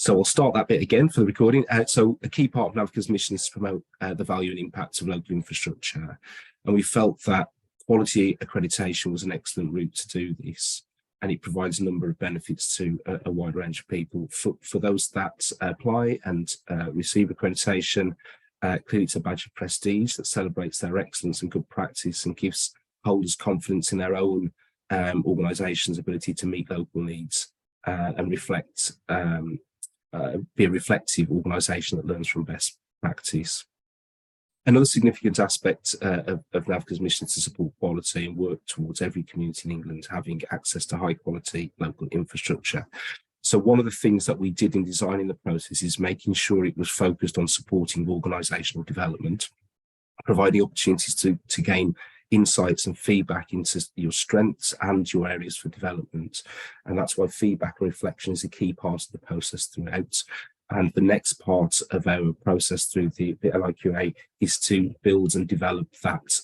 So I'll start that bit again for the recording. So a key part of NAVCA's mission is to promote the value and impact of local infrastructure. And we felt that quality accreditation was an excellent route to do this. And it provides a number of benefits to a wide range of people. For those that apply and receive accreditation, clearly it's a badge of prestige that celebrates their excellence and good practice and gives holders confidence in their own organisation's ability to meet local needs and reflect, be a reflective organisation that learns from best practice. Another significant aspect of NAVCA's mission is to support quality and work towards every community in England having access to high quality local infrastructure. So one of the things that we did in designing the process is making sure it was focused on supporting organisational development, providing opportunities to gain insights and feedback into your strengths and your areas for development. And that's why feedback and reflection is a key part of the process throughout. And the next part of our process through the LIQA is to build and develop that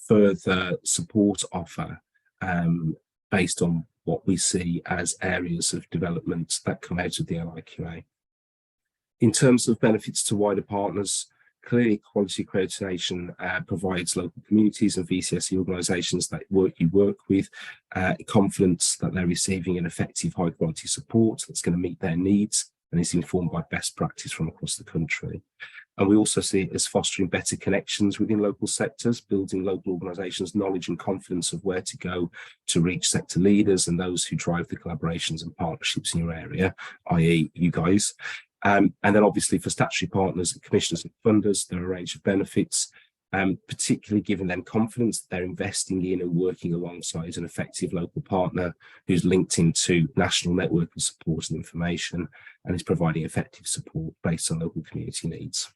further support offer based on what we see as areas of development that come out of the LIQA. In terms of benefits to wider partners, clearly quality accreditation provides local communities and VCSE organisations that you work with confidence that they're receiving an effective high quality support that's going to meet their needs and is informed by best practice from across the country. And we also see it as fostering better connections within local sectors, building local organisations' knowledge and confidence of where to go to reach sector leaders and those who drive the collaborations and partnerships in your area, i.e. you guys. And then obviously for statutory partners, commissioners and funders, there are a range of benefits, particularly giving them confidence that they're investing in and working alongside an effective local partner who's linked into national network of support and information and is providing effective support based on local community needs.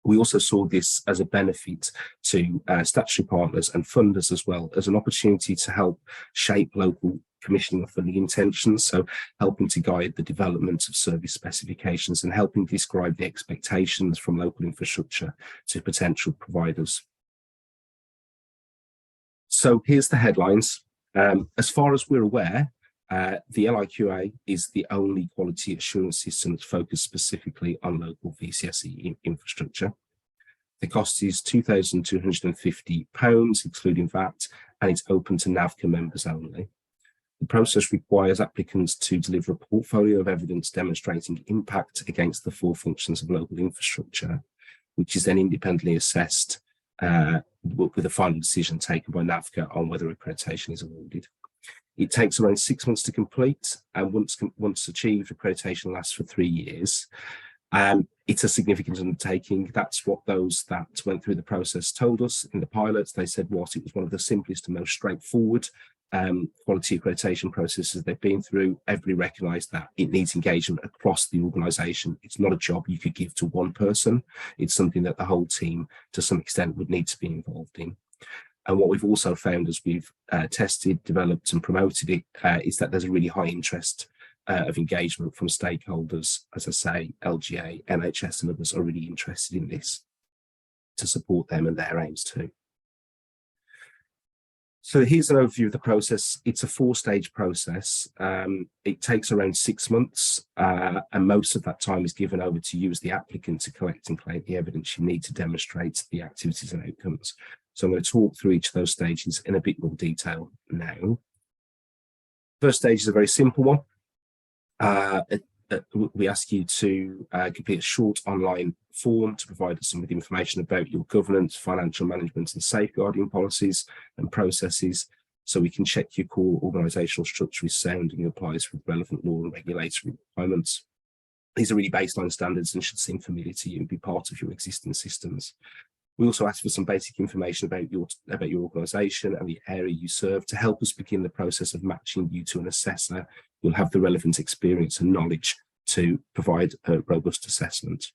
We also saw this as a benefit to statutory partners and funders as well as an opportunity to help shape local commissioning and funding intentions, so helping to guide the development of service specifications and helping describe the expectations from local infrastructure to potential providers. So here's the headlines. As far as we're aware, the LIQA is the only quality assurance system that's focused specifically on local VCSE infrastructure. The cost is £2,250, excluding VAT, and it's open to NAVCA members only. The process requires applicants to deliver a portfolio of evidence demonstrating impact against the 4 functions of local infrastructure, which is then independently assessed with a final decision taken by NAVCA on whether accreditation is awarded. It takes around 6 months to complete, and once achieved, accreditation lasts for 3 years. It's a significant undertaking. That's what those that went through the process told us in the pilots. They said it was one of the simplest and most straightforward quality accreditation processes they've been through. Everybody recognised that it needs engagement across the organisation. It's not a job you could give to one person. It's something that the whole team, to some extent, would need to be involved in. And what we've also found as we've tested, developed and promoted it is that there's a really high interest of engagement from stakeholders. As I say, LGA, NHS and others are really interested in this to support them and their aims too. So here's an overview of the process. It's a 4-stage process. It takes around 6 months, and most of that time is given over to you as the applicant to collect and collate the evidence you need to demonstrate the activities and outcomes. So I'm going to talk through each of those stages in a bit more detail now. First stage is a very simple one. We ask you to complete a short online form to provide us with information about your governance, financial management and safeguarding policies and processes, so we can check your core organisational structure is sound and applies with relevant law and regulatory requirements. These are really baseline standards and should seem familiar to you and be part of your existing systems. We also ask for some basic information about your organisation and the area you serve to help us begin the process of matching you to an assessor. You'll have the relevant experience and knowledge to provide a robust assessment.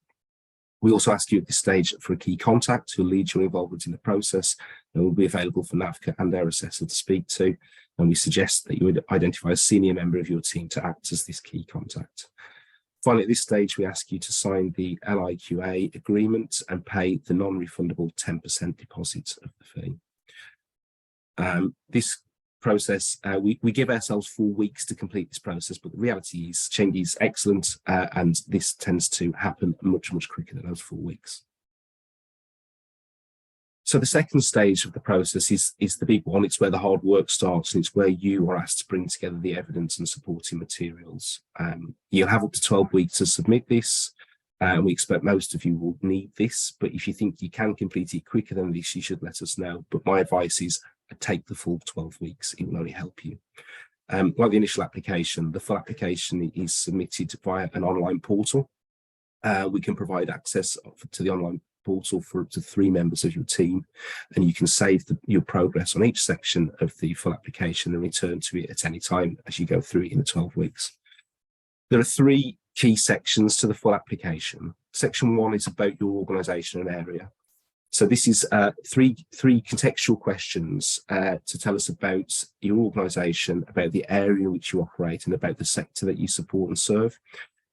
We also ask you at this stage for a key contact who leads your involvement in the process and will be available for NAVCA and their assessor to speak to. And we suggest that you would identify a senior member of your team to act as this key contact. Finally, at this stage, we ask you to sign the LIQA agreement and pay the non-refundable 10% deposit of the fee. This process, we give ourselves 4 weeks to complete this process, but the reality is change is excellent, and this tends to happen much quicker than those 4 weeks. So the second stage of the process is the big one. It's where the hard work starts, and it's where you are asked to bring together the evidence and supporting materials. You'll have up to 12 weeks to submit this. We expect most of you will need this, but if you think you can complete it quicker than this, you should let us know. But my advice is take the full 12 weeks. It will only help you. Like the initial application, the full application is submitted via an online portal. We can provide access to the online portal for up to 3 members of your team, and you can save your progress on each section of the full application and return to it at any time as you go through it in the 12 weeks. There are 3 key sections to the full application. Section 1 is about your organisation and area. So this is three contextual questions to tell us about your organisation, about the area in which you operate, and about the sector that you support and serve.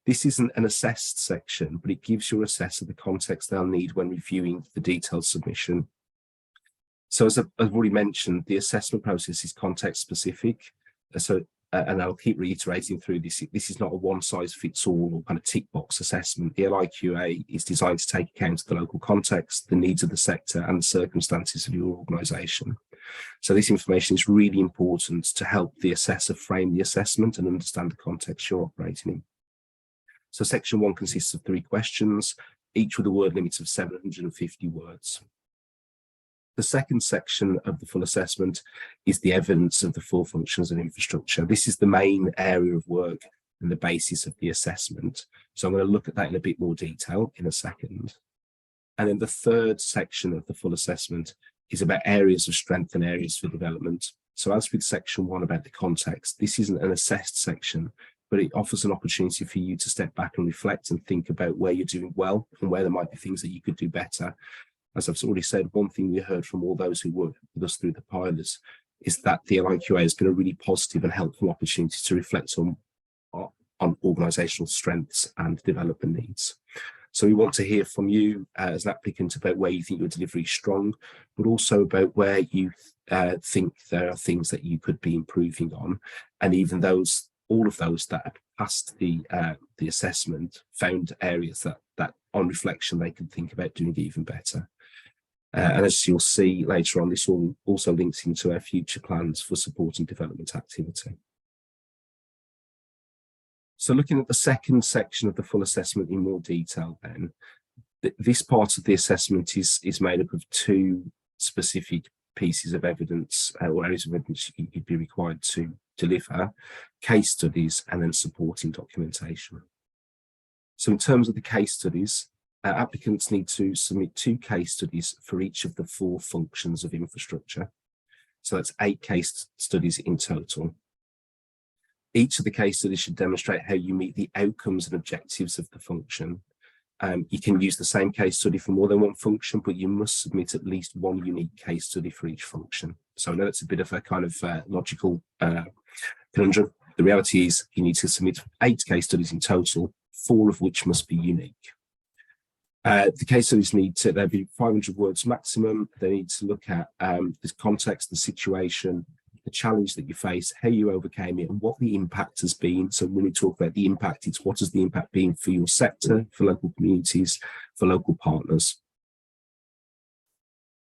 This isn't an assessed section, but it gives your assessor the context they'll need when reviewing the detailed submission. So as I've already mentioned, the assessment process is context specific. And I'll keep reiterating through this, this is not a one-size-fits-all or kind of tick box assessment. The LIQA is designed to take account of the local context, the needs of the sector, and the circumstances of your organisation. So this information is really important to help the assessor frame the assessment and understand the context you're operating in. So section 1 consists of 3 questions, each with a word limit of 750 words. The second section of the full assessment is the evidence of the 4 functions of infrastructure. This is the main area of work and the basis of the assessment. So I'm going to look at that in a bit more detail in a second. And then the third section of the full assessment is about areas of strength and areas for development. So as with section 1 about the context, this isn't an assessed section, but it offers an opportunity for you to step back and reflect and think about where you're doing well and where there might be things that you could do better. As I've already said, one thing we heard from all those who worked with us through the pilots is that the LIQA has been a really positive and helpful opportunity to reflect on organisational strengths and development needs. So we want to hear from you as an applicant about where you think your delivery is strong, but also about where you think there are things that you could be improving on, and even all of those that have passed the assessment found areas that on reflection they can think about doing even better. And as you'll see later on, this all also links into our future plans for support and development activity. So looking at the second section of the full assessment in more detail then, this part of the assessment is made up of 2 specific pieces of evidence or areas of evidence you'd be required to deliver: case studies and then supporting documentation. So in terms of the case studies, applicants need to submit 2 case studies for each of the 4 functions of infrastructure. So that's 8 case studies in total. Each of the case studies should demonstrate how you meet the outcomes and objectives of the function. You can use the same case study for more than 1 function, but you must submit at least 1 unique case study for each function. So I know it's a bit of a kind of logical conundrum. The reality is you need to submit 8 case studies in total, 4 of which must be unique. The case studies they'll be 500 words maximum. They need to look at the context, the situation, the challenge that you face, how you overcame it, and what the impact has been. So when we talk about the impact, it's what has the impact been for your sector, for local communities, for local partners.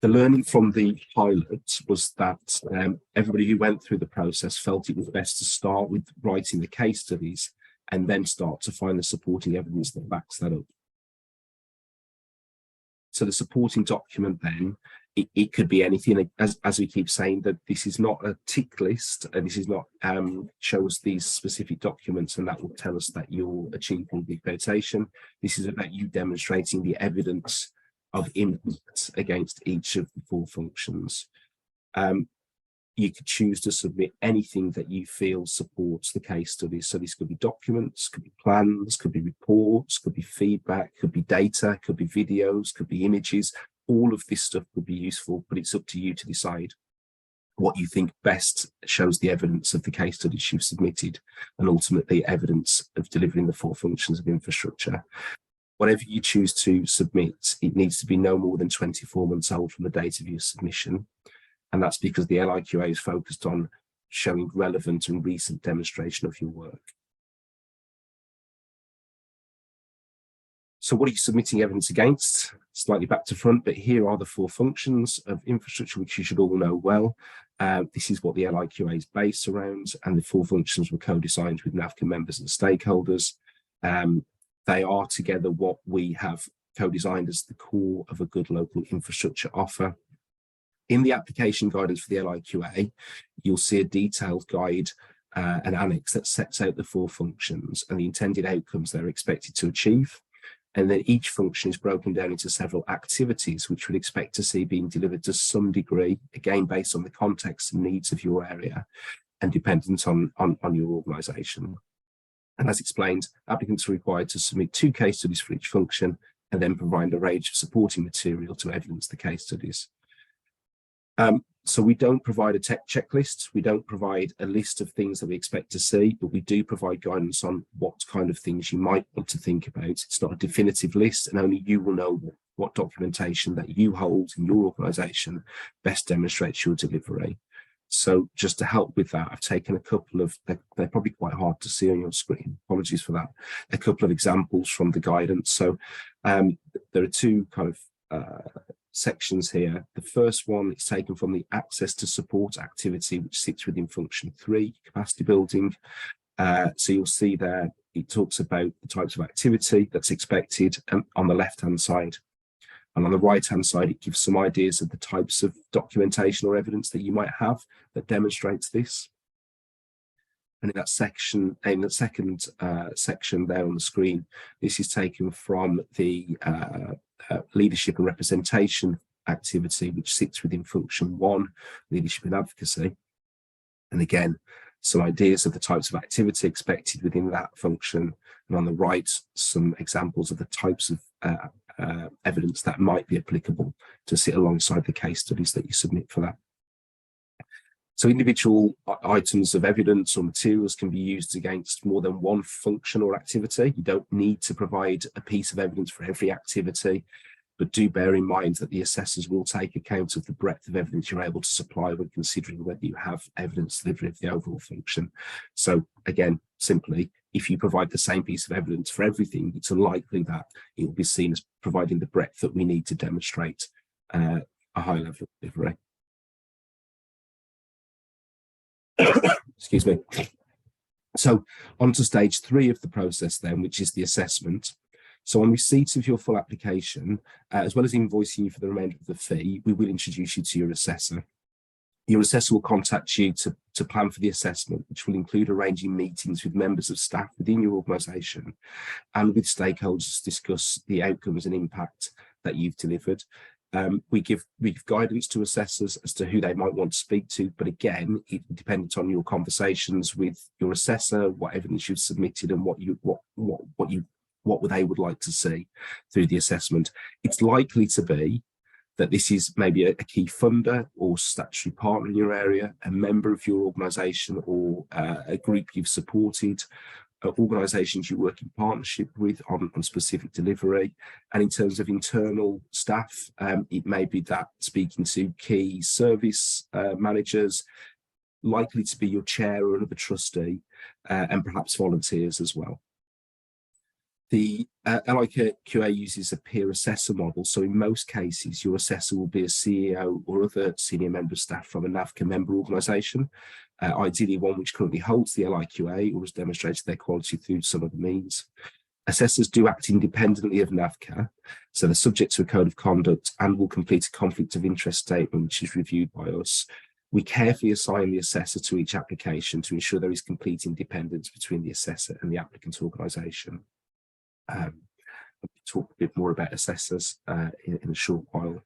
The learning from the pilot was that everybody who went through the process felt it was best to start with writing the case studies and then start to find the supporting evidence that backs that up. So the supporting document then, it could be anything, as we keep saying, that this is not a tick list, and this is not show us these specific documents and that will tell us that you're achieving the accreditation. This is about you demonstrating the evidence of impact against each of the 4 functions. You could choose to submit anything that you feel supports the case study. So this could be documents, could be plans, could be reports, could be feedback, could be data, could be videos, could be images. All of this stuff could be useful, but it's up to you to decide what you think best shows the evidence of the case studies you've submitted and ultimately evidence of delivering the 4 functions of infrastructure. Whatever you choose to submit, it needs to be no more than 24 months old from the date of your submission. And that's because the LIQA is focused on showing relevant and recent demonstration of your work. So what are you submitting evidence against? Slightly back to front, but here are the 4 functions of infrastructure, which you should all know well. This is what the LIQA is based around, and the 4 functions were co-designed with NAVCA members and stakeholders. They are together what we have co-designed as the core of a good local infrastructure offer. In the application guidance for the LIQA, you'll see a detailed guide, an annex that sets out the 4 functions and the intended outcomes they're expected to achieve. And then each function is broken down into several activities, which we'd expect to see being delivered to some degree, again, based on the context and needs of your area and dependent on your organisation. And as explained, applicants are required to submit 2 case studies for each function and then provide a range of supporting material to evidence the case studies. So we don't provide a tech checklist, we don't provide a list of things that we expect to see, but we do provide guidance on what kind of things you might want to think about. It's not a definitive list, and only you will know what documentation that you hold in your organisation best demonstrates your delivery. So just to help with that, I've taken a couple of, they're probably quite hard to see on your screen, apologies for that, a couple of examples from the guidance. So there are 2 kind of sections here. The first one is taken from the access to support activity, which sits within function 3, capacity building. So you'll see there, it talks about the types of activity that's expected on the left-hand side. And on the right-hand side, it gives some ideas of the types of documentation or evidence that you might have that demonstrates this. And in that section, in the second section there on the screen, this is taken from the leadership and representation activity, which sits within function 1, leadership and advocacy. And again, some ideas of the types of activity expected within that function. And on the right, some examples of the types of evidence that might be applicable to sit alongside the case studies that you submit for that. So individual items of evidence or materials can be used against more than one function or activity. You don't need to provide a piece of evidence for every activity, but do bear in mind that the assessors will take account of the breadth of evidence you're able to supply when considering whether you have evidence delivery of the overall function. So again, simply, if you provide the same piece of evidence for everything, it's unlikely that it will be seen as providing the breadth that we need to demonstrate a high level of delivery. Excuse me. So on to stage 3 of the process then, which is the assessment. So on receipt of your full application, as well as invoicing you for the remainder of the fee, we will introduce you to your assessor. Your assessor will contact you to plan for the assessment, which will include arranging meetings with members of staff within your organisation and with stakeholders to discuss the outcomes and impact that you've delivered. We give guidance to assessors as to who they might want to speak to, but again, it depends on your conversations with your assessor, what evidence you've submitted, and what they would like to see through the assessment. It's likely to be that this is maybe a key funder or statutory partner in your area, a member of your organisation or a group you've supported, organisations you work in partnership with on specific delivery. And in terms of internal staff, it may be that speaking to key service managers, likely to be your chair or another trustee, and perhaps volunteers as well. The LIQA uses a peer assessor model, so in most cases your assessor will be a CEO or other senior member of staff from a NAVCA member organisation, ideally one which currently holds the LIQA or has demonstrated their quality through some other means. Assessors do act independently of NAVCA, so they're subject to a code of conduct and will complete a conflict of interest statement which is reviewed by us. We carefully assign the assessor to each application to ensure there is complete independence between the assessor and the applicant organisation. I'll talk a bit more about assessors in a short while.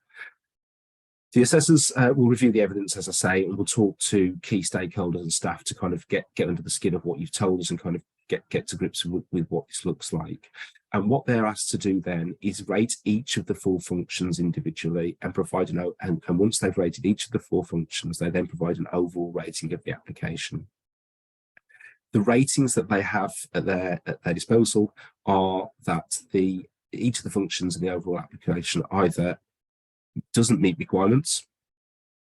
The assessors will review the evidence, as I say, and we'll talk to key stakeholders and staff to kind of get under the skin of what you've told us and kind of get to grips with what this looks like. And what they're asked to do then is rate each of the 4 functions individually and provide and once they've rated each of the 4 functions, they then provide an overall rating of the application. The ratings that they have at their disposal are that each of the functions in the overall application either doesn't meet requirements,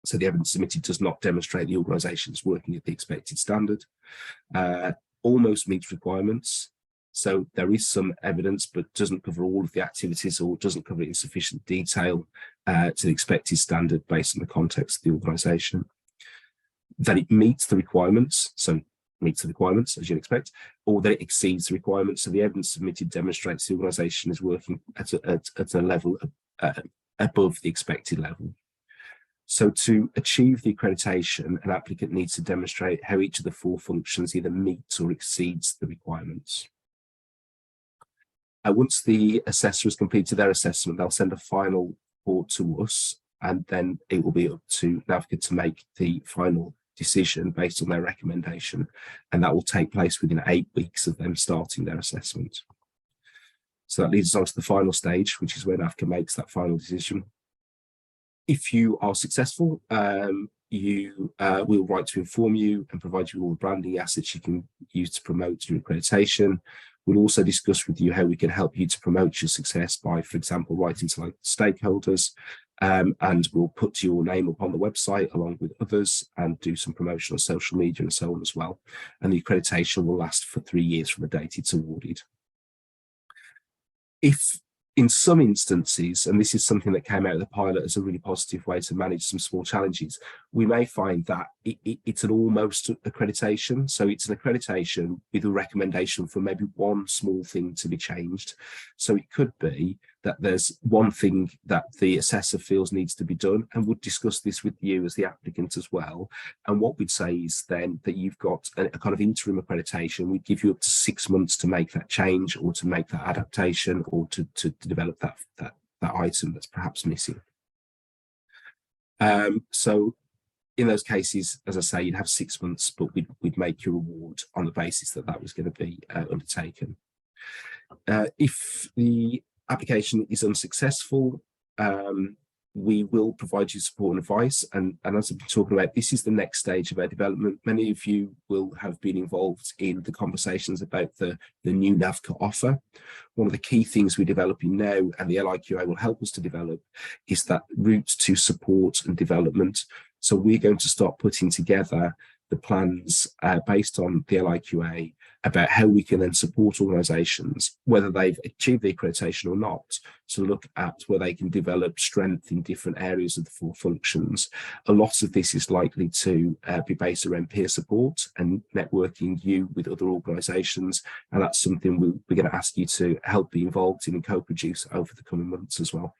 So the evidence submitted does not demonstrate the organisation is working at the expected standard. Almost meets requirements. So there is some evidence, but doesn't cover all of the activities or doesn't cover it in sufficient detail to the expected standard based on the context of the organisation. That it meets the requirements, so meets the requirements as you'd expect, or that it exceeds the requirements. So the evidence submitted demonstrates the organisation is working at a level above the expected level. So to achieve the accreditation, an applicant needs to demonstrate how each of the 4 functions either meets or exceeds the requirements. Once the assessor has completed their assessment, they'll send a final report to us, and then it will be up to NAVCA to make the final decision based on their recommendation, and that will take place within 8 weeks of them starting their assessment. So that leads us on to the final stage, which is where NAVCA makes that final decision. If you are successful, we'll write to inform you and provide you with all the branding assets you can use to promote your accreditation. We'll also discuss with you how we can help you to promote your success by, for example, writing to local stakeholders, and we'll put your name up on the website along with others and do some promotion on social media and so on as well. And the accreditation will last for 3 years from the date it's awarded. If in some instances, and this is something that came out of the pilot as a really positive way to manage some small challenges, we may find that it's an almost accreditation. So it's an accreditation with a recommendation for maybe one small thing to be changed. So it could be that there's one thing that the assessor feels needs to be done, and would discuss this with you as the applicant as well. And what we'd say is then that you've got a kind of interim accreditation. We'd give you up to 6 months to make that change or to make that adaptation or to develop that item that's perhaps missing. So in those cases, as I say, you'd have 6 months, but we'd make your award on the basis that that was going to be undertaken. If the application is unsuccessful, we will provide you support and advice. And as I've been talking about, this is the next stage of our development. Many of you will have been involved in the conversations about the new NAVCA offer. One of the key things we're developing now, and the LIQA will help us to develop, is that route to support and development. So we're going to start putting together the plans based on the LIQA about how we can then support organisations, whether they've achieved the accreditation or not, to look at where they can develop strength in different areas of the 4 functions. A lot of this is likely to be based around peer support and networking you with other organisations, and that's something we're going to ask you to help be involved in and co-produce over the coming months as well.